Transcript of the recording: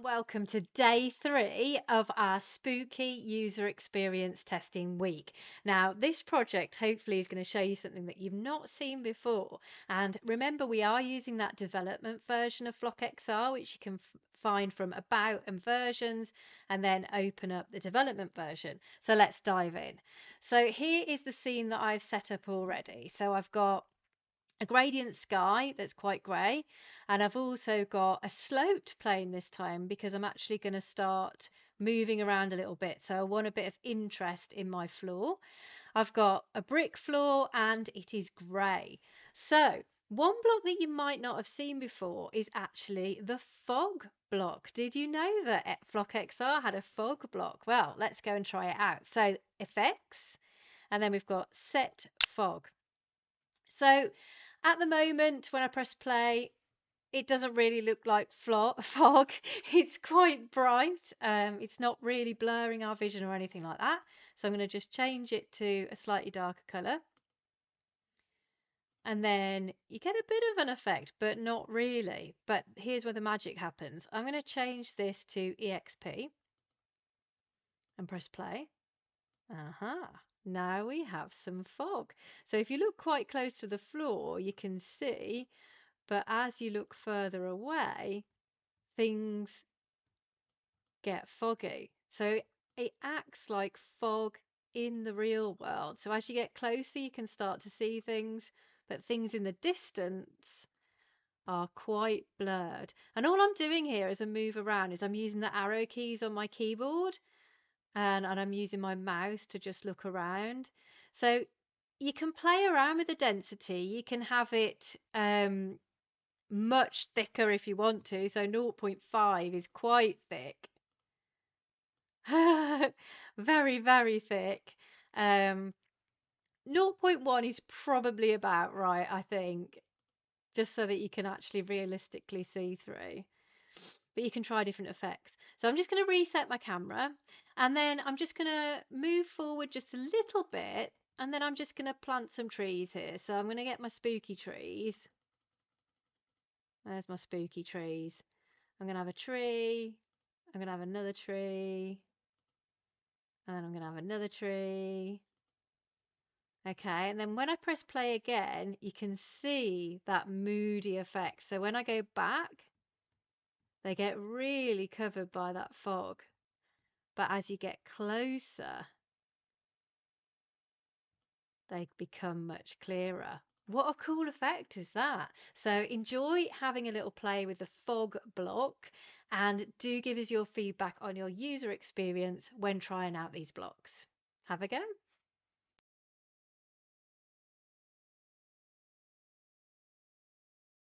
Welcome to day 3 of our spooky user experience testing week. Now, this project hopefully is going to show you something that you've not seen before. And remember, we are using that development version of Flock XR, which you can find from About and Versions, and then open up the development version. So let's dive in. So here is the scene that I've set up already. So I've got a gradient sky that's quite grey, and I've also got a sloped plane this time because I'm actually going to start moving around a little bit, so I want a bit of interest in my floor. I've got a brick floor and it is grey. So one block that you might not have seen before is actually the fog block. Did you know that Flock XR had a fog block? Well, let's go and try it out. So effects, and then we've got set fog. So at the moment, when I press play, it doesn't really look like fog. It's quite bright. It's not really blurring our vision or anything like that. So I'm going to just change it to a slightly darker color. And then you get a bit of an effect, but not really. But here's where the magic happens. I'm going to change this to EXP and press play. Aha. Now we have some fog. So if you look quite close to the floor, you can see, but as you look further away, things get foggy. So it acts like fog in the real world. So as you get closer, you can start to see things, but things in the distance are quite blurred. And all I'm doing here as I move around is I'm using the arrow keys on my keyboard, and I'm using my mouse to just look around. So you can play around with the density. You can have it much thicker if you want to. So 0.5 is quite thick. Very, very thick. Um, zero point 0.1 is probably about right, I think, just so that you can actually realistically see through. But you can try different effects. So I'm just going to reset my camera, and then I'm just going to move forward just a little bit, and then I'm just going to plant some trees here. So I'm going to get my spooky trees. There's my spooky trees. I'm going to have a tree. I'm going to have another tree. And then I'm going to have another tree. Okay, and then when I press play again, you can see that moody effect. So when I go back, they get really covered by that fog. But as you get closer, they become much clearer. What a cool effect is that? So enjoy having a little play with the fog block, and do give us your feedback on your user experience when trying out these blocks. Have a go.